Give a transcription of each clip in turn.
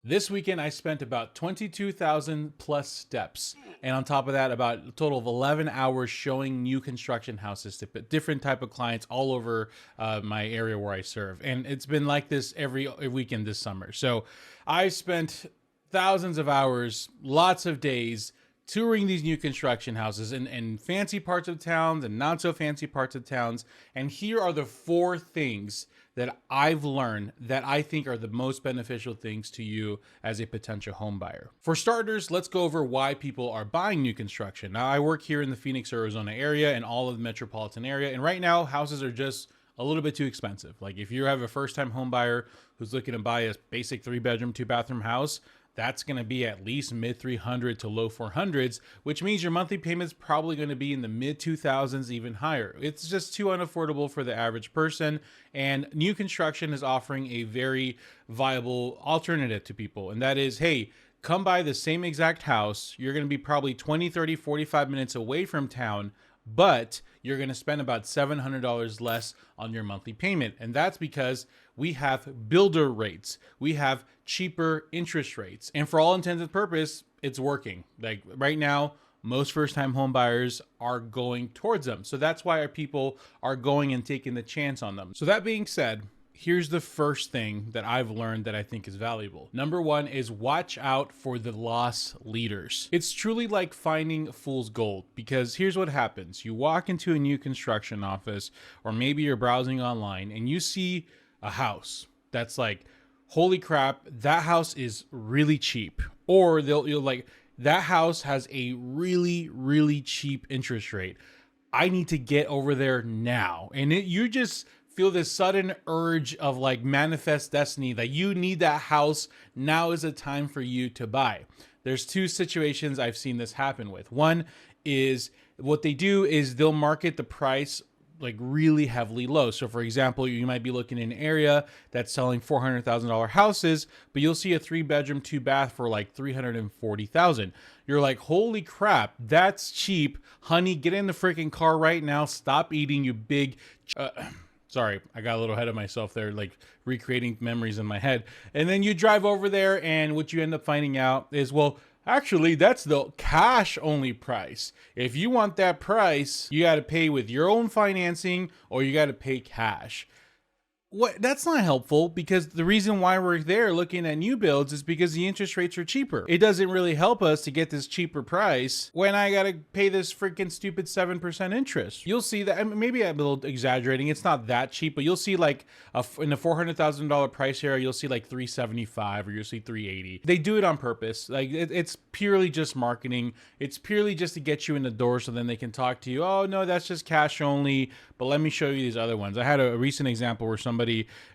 This weekend, I spent about 22,000 plus steps. And on top of that, about a total of 11 hours showing new construction houses to different type of clients all over my area where I serve. And it's been like this every weekend this summer. So I spent thousands of hours, lots of days touring these new construction houses in fancy parts of towns and not so fancy parts of towns. And here are the four things that I've learned that I think are the most beneficial things to you as a potential home buyer. For starters, let's go over why people are buying new construction. Now, I work here in the Phoenix, Arizona area and all of the metropolitan area. And right now, houses are just a little bit too expensive. Like if you have a first-time home buyer who's looking to buy a basic 3-bedroom, 2-bathroom house, that's going to be at least mid 300 to low 400s, which means your monthly payment's probably going to be in the mid 2000s, even higher. It's just too unaffordable for the average person. And new construction is offering a very viable alternative to people. And that is, hey, come buy the same exact house. You're going to be probably 20, 30, 45 minutes away from town, but you're going to spend about $700 less on your monthly payment. And that's because we have builder rates. We have cheaper interest rates. And for all intents and purposes, it's working. Like right now, most first-time home buyers are going towards them. So that's why our people are going and taking the chance on them. So that being said, here's the first thing that I've learned that I think is valuable. Number one is watch out for the loss leaders. It's truly like finding fool's gold, because here's what happens. You walk into a new construction office, or maybe you're browsing online and you see a house that's like, holy crap, that house is really cheap. Or you'll like, that house has a really, really cheap interest rate. I need to get over there now. And you just feel this sudden urge of like manifest destiny that you need that house. Now is the time for you to buy. There's two situations I've seen this happen with. One is what they do is they'll market the price like really heavily low. So for example, you might be looking in an area that's selling $400,000 houses, but you'll see a 3-bedroom, 2-bath for like $340,000. You're like, holy crap, that's cheap. Honey, get in the freaking car right now. Stop eating, you big... Sorry, I got a little ahead of myself there, like recreating memories in my head. And then you drive over there and what you end up finding out is, well, actually, that's the cash only price. If you want that price, you got to pay with your own financing or you got to pay cash. That's not helpful, because the reason why we're there looking at new builds is because the interest rates are cheaper. It doesn't really help us to get this cheaper price when I got to pay this freaking stupid 7% interest. You'll see that, I mean, maybe I'm a little exaggerating. It's not that cheap, but you'll see like in the $400,000 price area, you'll see like 375 or you'll see 380. They do it on purpose. Like it's purely just marketing. It's purely just to get you in the door so then they can talk to you. Oh no, that's just cash only, but let me show you these other ones. I had a recent example where somebody,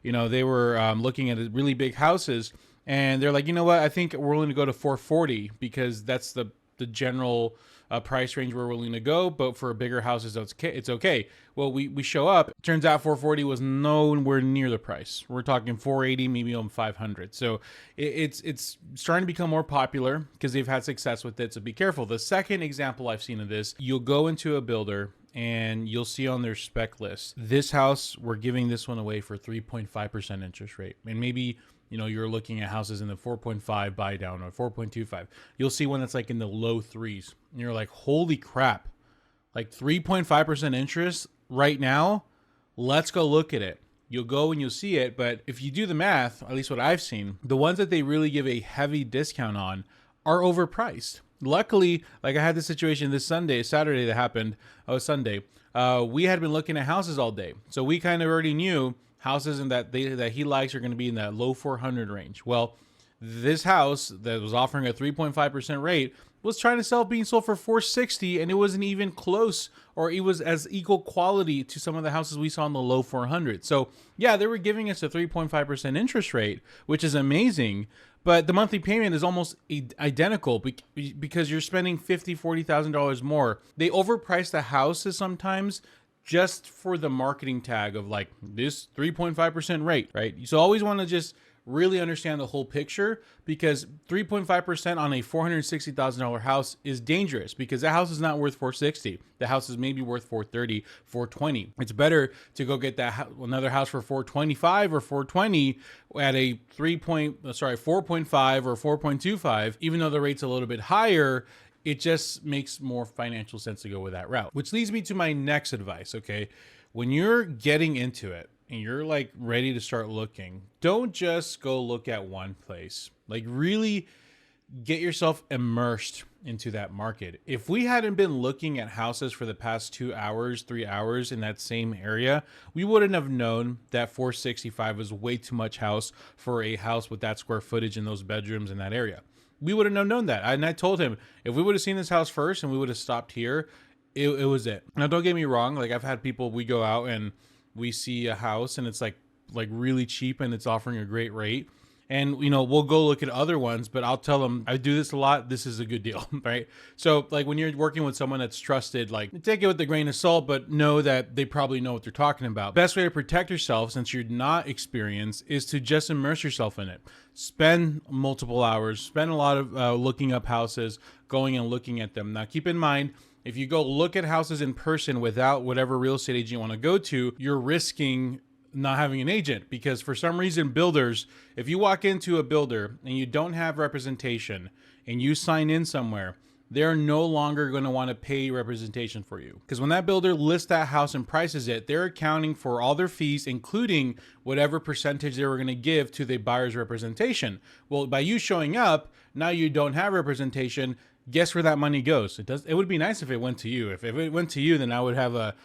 they were looking at really big houses and they're like, you know what, I think we're willing to go to 440 because that's the general price range we're willing to go, but for bigger houses, it's okay. Well, we show up, turns out 440 was nowhere near the price. We're talking 480, maybe on 500. So it's starting to become more popular because they've had success with it. So be careful. The second example I've seen of this, you'll go into a builder and you'll see on their spec list, this house, we're giving this one away for 3.5% interest rate. And maybe, you're looking at houses in the 4.5 buy down or 4.25. You'll see one that's like in the low threes. And you're like, holy crap, like 3.5% interest right now? Let's go look at it. You'll go and you'll see it. But if you do the math, at least what I've seen, the ones that they really give a heavy discount on are overpriced. Luckily, like I had this situation this Saturday that happened. Oh, Sunday. We had been looking at houses all day. So we kind of already knew houses that he likes are going to be in that low 400 range. Well, this house that was offering a 3.5% rate was trying to sell, being sold for 460, and it wasn't even close, or it was as equal quality to some of the houses we saw in the low 400. So yeah, they were giving us a 3.5% interest rate, which is amazing. But the monthly payment is almost identical because you're spending $50,000, $40,000 more. They overprice the houses sometimes just for the marketing tag of like this 3.5% rate, right? So always want to just really understand the whole picture, because 3.5% on a $460,000 house is dangerous, because that house is not worth 460. The house is maybe worth 430, 420. It's better to go get that another house for 425 or 420 at a 4.5 or 4.25, even though the rate's a little bit higher. It just makes more financial sense to go with that route. Which leads me to my next advice, okay? When you're getting into it and you're like ready to start looking, don't just go look at one place. Like, really get yourself immersed into that market. If we hadn't been looking at houses for the past 2 hours, 3 hours in that same area, we wouldn't have known that 465 was way too much house for a house with that square footage and those bedrooms in that area. We wouldn't have known that. And I told him, if we would have seen this house first and we would have stopped here, it was it. Now, don't get me wrong. Like, I've had people, we go out and we see a house and it's like really cheap and it's offering a great rate. And, you know, we'll go look at other ones, but I'll tell them, I do this a lot. This is a good deal, right? So, like, when you're working with someone that's trusted, like, take it with a grain of salt, but know that they probably know what they're talking about. Best way to protect yourself, since you're not experienced, is to just immerse yourself in it. Spend multiple hours, spend a lot of looking up houses, going and looking at them. Now, keep in mind, if you go look at houses in person without whatever real estate agent you want to go to, you're risking not having an agent, because for some reason, builders, if you walk into a builder and you don't have representation and you sign in somewhere, they're no longer going to want to pay representation for you. Because when that builder lists that house and prices it, they're accounting for all their fees, including whatever percentage they were going to give to the buyer's representation. Well, by you showing up, now you don't have representation. Guess where that money goes? It would be nice if it went to you. If it went to you, then I would have a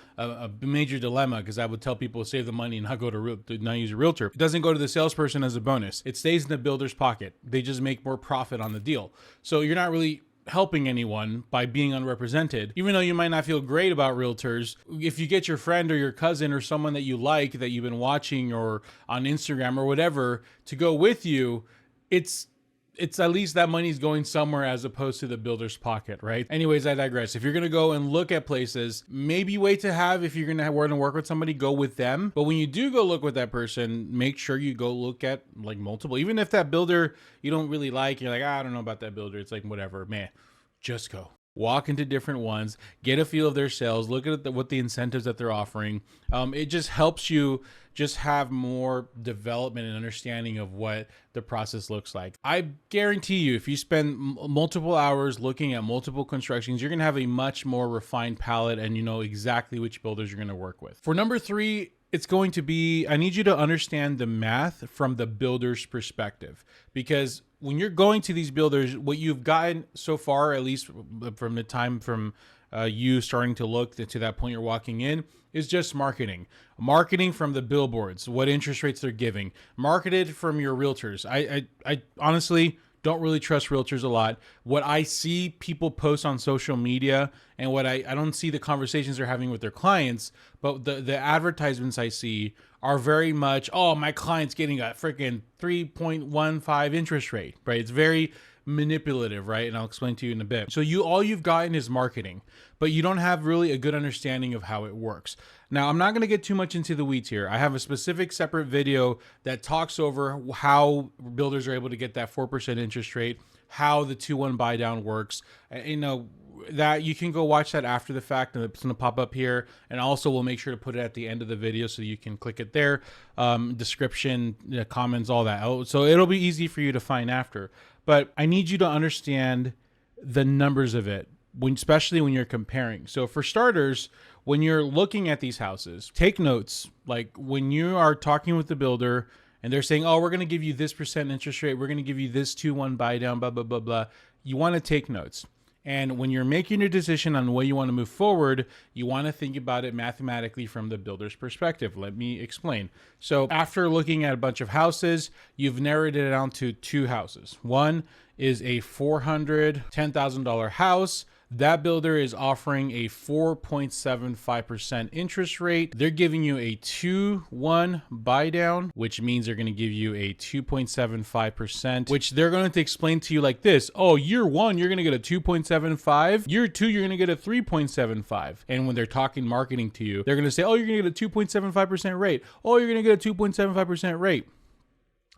major dilemma, because I would tell people to save the money and not not use a realtor. It doesn't go to the salesperson as a bonus. It stays in the builder's pocket. They just make more profit on the deal. So you're not really helping anyone by being unrepresented. Even though you might not feel great about realtors, if you get your friend or your cousin or someone that you like, that you've been watching or on Instagram or whatever, to go with you, it's at least that money's going somewhere as opposed to the builder's pocket, right? Anyways, I digress. If you're going to go and look at places, maybe wait to have, if you're going to work with somebody, go with them. But when you do go look with that person, make sure you go look at like multiple. Even if that builder you don't really like, you're like, I don't know about that builder. It's like, whatever, man, just go. Walk into different ones, get a feel of their sales, look at what the incentives that they're offering. It just helps you just have more development and understanding of what the process looks like. I guarantee you, if you spend multiple hours looking at multiple constructions, you're going to have a much more refined palette, and you know exactly which builders you're going to work with. For number 3, it's going to be, I need you to understand the math from the builder's perspective, because when you're going to these builders, what you've gotten so far, at least from the time from you starting to look to that point you're walking in, is just marketing from the billboards, what interest rates they're giving, marketed from your realtors. I honestly don't really trust realtors a lot. What I see people post on social media, and what I don't see the conversations they're having with their clients, but the advertisements I see are very much, oh, my client's getting a freaking 3.15 interest rate, right? It's very manipulative, right? And I'll explain to you in a bit. So all you've gotten is marketing, but you don't have really a good understanding of how it works. Now, I'm not going to get too much into the weeds here. I have a specific separate video that talks over how builders are able to get that 4% interest rate, how the 2-1 buy down works. You know, that you can go watch that after the fact, and it's going to pop up here. And also we'll make sure to put it at the end of the video so you can click it there. Description, comments, all that. So it'll be easy for you to find after. But I need you to understand the numbers of it, especially when you're comparing. So for starters, when you're looking at these houses, take notes. Like when you are talking with the builder and they're saying, oh, we're going to give you this percent interest rate, we're going to give you this 2-1 buy down, blah, blah, blah, blah. You want to take notes. And when you're making your decision on the way you want to move forward, you want to think about it mathematically from the builder's perspective. Let me explain. So after looking at a bunch of houses, you've narrowed it down to 2 houses. One is a $410,000 house. That builder is offering a 4.75% interest rate. They're giving you a 2-1 buy down, which means they're going to give you a 2.75%, which they're going to explain to you like this. Oh, year 1, you're going to get a 2.75. Year 2, you're going to get a 3.75. And when they're talking marketing to you, they're going to say, oh, you're going to get a 2.75% rate. Oh, you're going to get a 2.75% rate.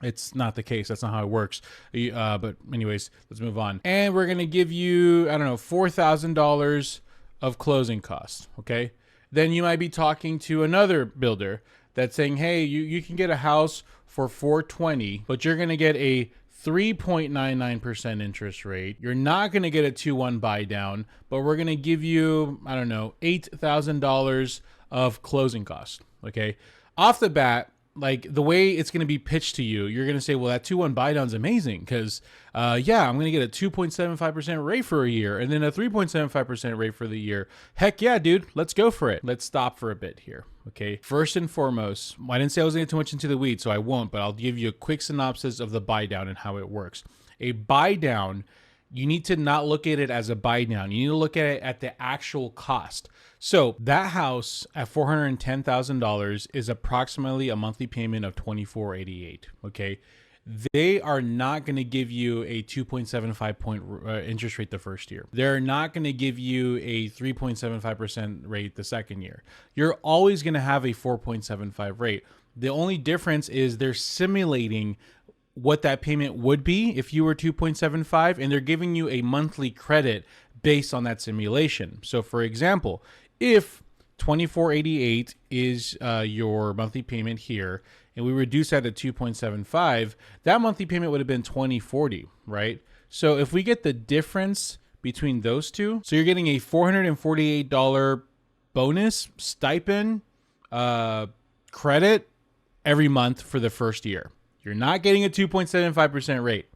It's not the case. That's not how it works. But anyways, let's move on. And we're going to give you, I don't know, $4,000 of closing costs. Okay. Then you might be talking to another builder that's saying, hey, you can get a house for $420, but you're going to get a 3.99% interest rate. You're not going to get a 2-1 buy down, but we're going to give you, I don't know, $8,000 of closing costs. Okay. Off the bat, like the way it's going to be pitched to you, you're going to say, well, that 2-1 buy down is amazing because, yeah, I'm going to get a 2.75% rate for a year and then a 3.75% rate for the year. Heck yeah, dude, let's go for it. Let's stop for a bit here. Okay. First and foremost, I didn't say I was going to get too much into the weeds, so I won't, but I'll give you a quick synopsis of the buy down and how it works. A buy down, you need to not look at it as a buy down. You need to look at it at the actual cost. So that house at $410,000 is approximately a monthly payment of $2,488. Okay. They are not going to give you a 2.75 point interest rate the first year. They're not going to give you a 3.75% rate the second year. You're always going to have a 4.75 rate. The only difference is they're simulating what that payment would be if you were 2.75, and they're giving you a monthly credit based on that simulation. So for example, if $2,488 is your monthly payment here, and we reduce that to 2.75, that monthly payment would have been $2,040, right? So if we get the difference between those two, so you're getting a $448 bonus stipend credit every month for the first year. You're not getting a 2.75% rate.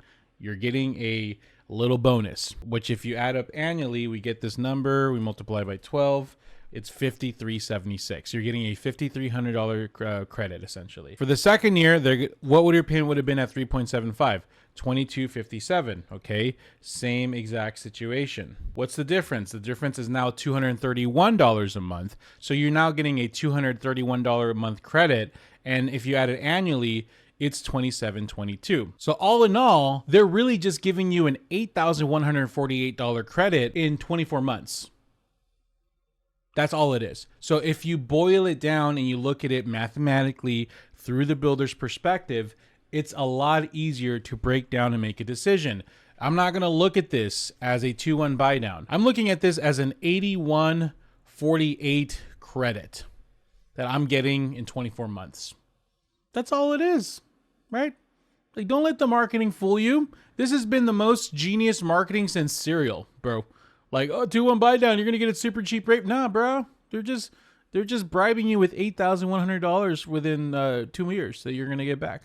You're getting a little bonus, which if you add up annually, we get this number, we multiply by 12, it's $5,376. You're getting a $5,300 credit essentially. For the second year, what would your payment would have been at 3.75? $2,257. Okay, same exact situation. What's the difference? The difference is now $231 a month. So you're now getting a $231 a month credit, and if you add it annually, it's $2,722. So all in all, they're really just giving you an $8,148 credit in 24 months. That's all it is. So if you boil it down and you look at it mathematically through the builder's perspective, it's a lot easier to break down and make a decision. I'm not going to look at this as a 2-1 buy down. I'm looking at this as an 8148 credit that I'm getting in 24 months. That's all it is, right? Like, don't let the marketing fool you. This has been the most genius marketing since cereal, bro. Like, oh, 2-1 buy down, you're going to get a super cheap rate. Nah, bro. They're just bribing you with $8,100 within 2 years that you're going to get back.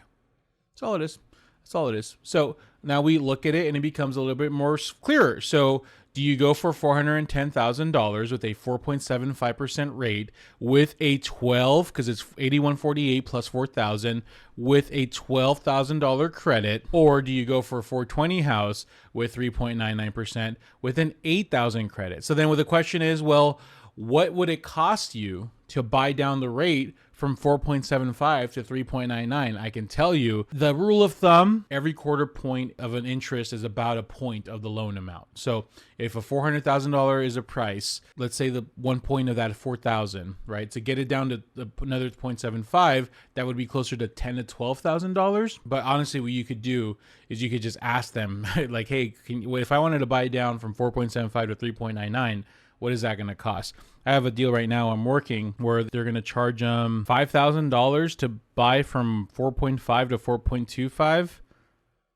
That's all it is. That's all it is. So now we look at it and it becomes a little bit more clearer. So do you go for $410,000 with a 4.75% rate with a 12, because it's 8148 plus 4,000 with a $12,000 credit, or do you go for a 420 house with 3.99% with an 8,000 credit? So then the question is, well, what would it cost you to buy down the rate from 4.75 to 3.99? I can tell you the rule of thumb, every quarter point of an interest is about a point of the loan amount. So if a $400,000 is a price, let's say the 1 point of that is 4,000, right? To get it down to another 0.75, that would be closer to $10,000 to $12,000. But honestly, what you could do is you could just ask them like, hey, if I wanted to buy down from 4.75 to 3.99, what is that going to cost? I have a deal right now I'm working where they're going to charge them $5,000 to buy from 4.5 to 4.25.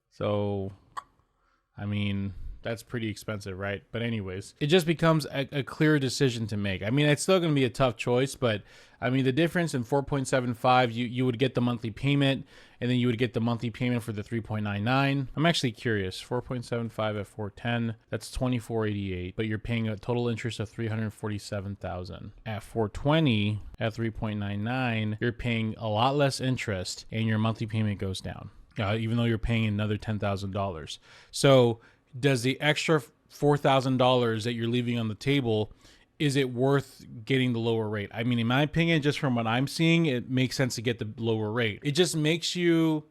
So, I mean, that's pretty expensive, right? But anyways, it just becomes a clear decision to make. I mean, it's still going to be a tough choice, but I mean, the difference in 4.75, you would get the monthly payment, and then you would get the monthly payment for the 3.99. I'm actually curious. 4.75 at 410, that's 2488, but you're paying a total interest of 347,000. At 420, at 3.99, you're paying a lot less interest, and your monthly payment goes down, even though you're paying another $10,000. So does the extra $4,000 that you're leaving on the table, is it worth getting the lower rate? I mean, in my opinion, just from what I'm seeing, it makes sense to get the lower rate. It just makes you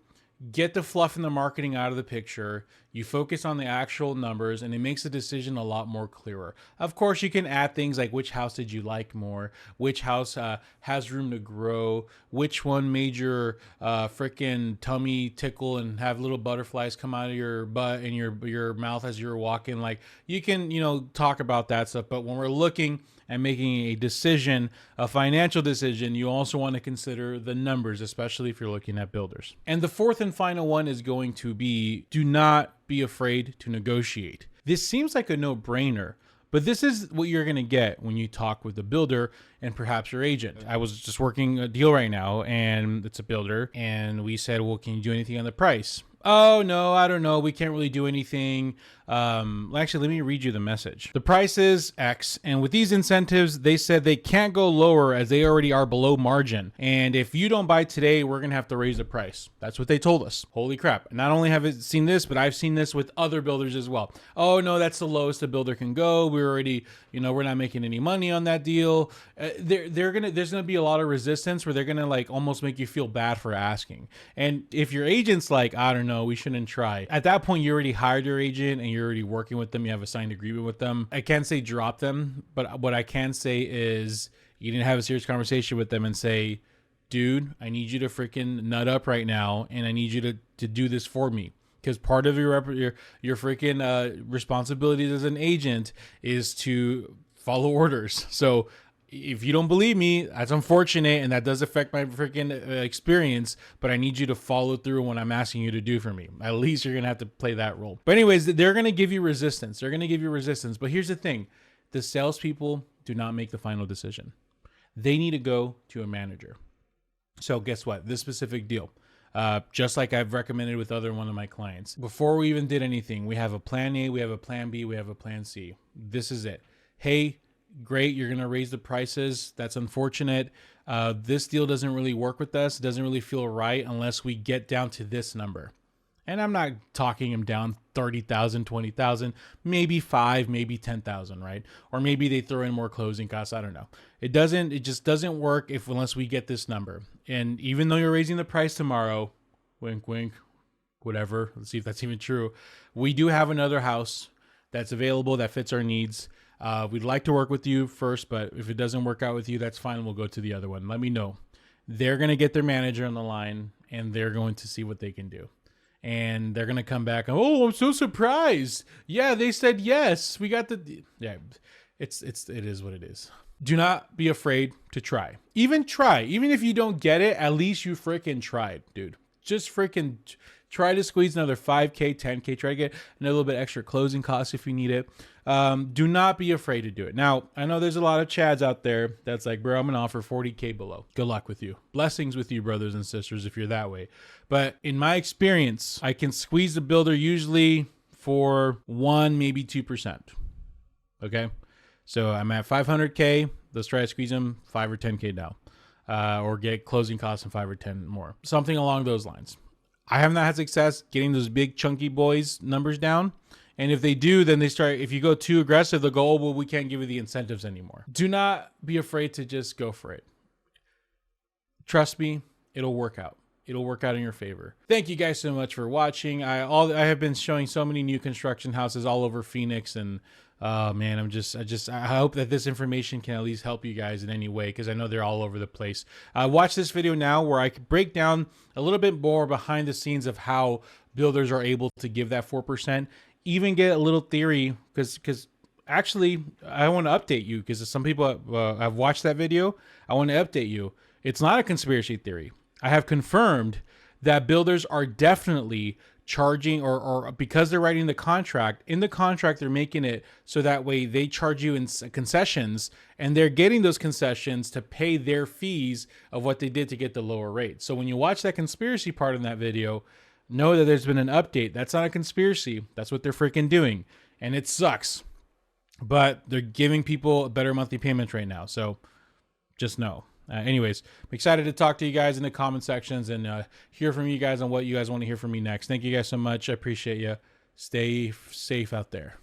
get the fluff in the marketing out of the picture. You focus on the actual numbers and it makes the decision a lot more clearer. Of course, you can add things like which house did you like more, which house has room to grow, which one made your freaking tummy tickle and have little butterflies come out of your butt and your mouth as you're walking. Like, you can, talk about that stuff. But when we're looking and making a decision, a financial decision, you also want to consider the numbers, especially if you're looking at builders. And the fourth and final one is going to be, do not be afraid to negotiate. This seems like a no-brainer, but this is what you're going to get when you talk with the builder and perhaps your agent. I was just working a deal right now, and it's a builder, and we said, well, can you do anything on the price? Oh, no, I don't know. We can't really do anything. Actually, let me read you the message. The price is X, and with these incentives, they said they can't go lower as they already are below margin. And if you don't buy today, we're going to have to raise the price. That's what they told us. Holy crap. Not only have I seen this, but I've seen this with other builders as well. Oh, no, that's the lowest a builder can go. We're already, we're not making any money on that deal. There's going to be a lot of resistance where they're going to like almost make you feel bad for asking. And if your agent's like, I don't know, we shouldn't try. At that point, you already hired your agent and you're already working with them. You have a signed agreement with them. I can't say drop them, but what I can say is you didn't have a serious conversation with them and say, dude, I need you to freaking nut up right now. And I need you to do this for me. Because part of your freaking responsibilities as an agent is to follow orders. So if you don't believe me, that's unfortunate, and that does affect my freaking experience, but I need you to follow through when I'm asking you to do for me. At least you're going to have to play that role. But anyways, they're going to give you resistance. They're going to give you resistance. But here's the thing. The salespeople do not make the final decision. They need to go to a manager. So guess what? This specific deal, just like I've recommended with one of my clients, before we even did anything, we have a plan A, we have a plan B, we have a plan C. This is it. Hey, great, you're going to raise the prices. That's unfortunate. This deal doesn't really work with us. It doesn't really feel right unless we get down to this number. And I'm not talking them down 30,000, 20,000, maybe 5, maybe 10,000, right? Or maybe they throw in more closing costs. I don't know. It just doesn't work unless we get this number. And even though you're raising the price tomorrow, wink, wink, whatever, let's see if that's even true. We do have another house that's available that fits our needs. We'd like to work with you first, but if it doesn't work out with you, that's fine. We'll go to the other one. Let me know. They're going to get their manager on the line and they're going to see what they can do. And they're going to come back. Oh, I'm so surprised. Yeah, they said yes. We got yeah, it is what it is. Do not be afraid to try. Even try. Even if you don't get it, at least you freaking tried, dude. Just freaking try to squeeze another 5K, 10K. Try to get a little bit extra closing costs if you need it. Do not be afraid to do it. Now, I know there's a lot of Chads out there that's like, bro, I'm going to offer 40K below. Good luck with you. Blessings with you, brothers and sisters, if you're that way. But in my experience, I can squeeze the builder usually for 1, maybe 2%. Okay? So I'm at 500K. Let's try to squeeze them 5 or 10K down. Or get closing costs and 5 or 10 more. Something along those lines. I have not had success getting those big chunky boys numbers down. And if they do, then they start, if you go too aggressive, they'll go, oh, well, we can't give you the incentives anymore. Do not be afraid to just go for it. Trust me, it'll work out. It'll work out in your favor. Thank you guys so much for watching. I have been showing so many new construction houses all over Phoenix, and man, I hope that this information can at least help you guys in any way, because I know they're all over the place. Watch this video now where I can break down a little bit more behind the scenes of how builders are able to give that 4%. Even get a little theory, because actually I want to update you, because some people have watched that video. I want to update you. It's not a conspiracy theory. I have confirmed that builders are definitely charging, or because they're writing the contract, in the contract they're making it so that way they charge you in concessions, and they're getting those concessions to pay their fees of what they did to get the lower rate. So when you watch that conspiracy part in that video, know that there's been an update. That's not a conspiracy. That's what they're freaking doing. And it sucks. But they're giving people a better monthly payment right now. So just know. Anyways, I'm excited to talk to you guys in the comment sections and hear from you guys on what you guys want to hear from me next. Thank you guys so much. I appreciate you. Stay safe out there.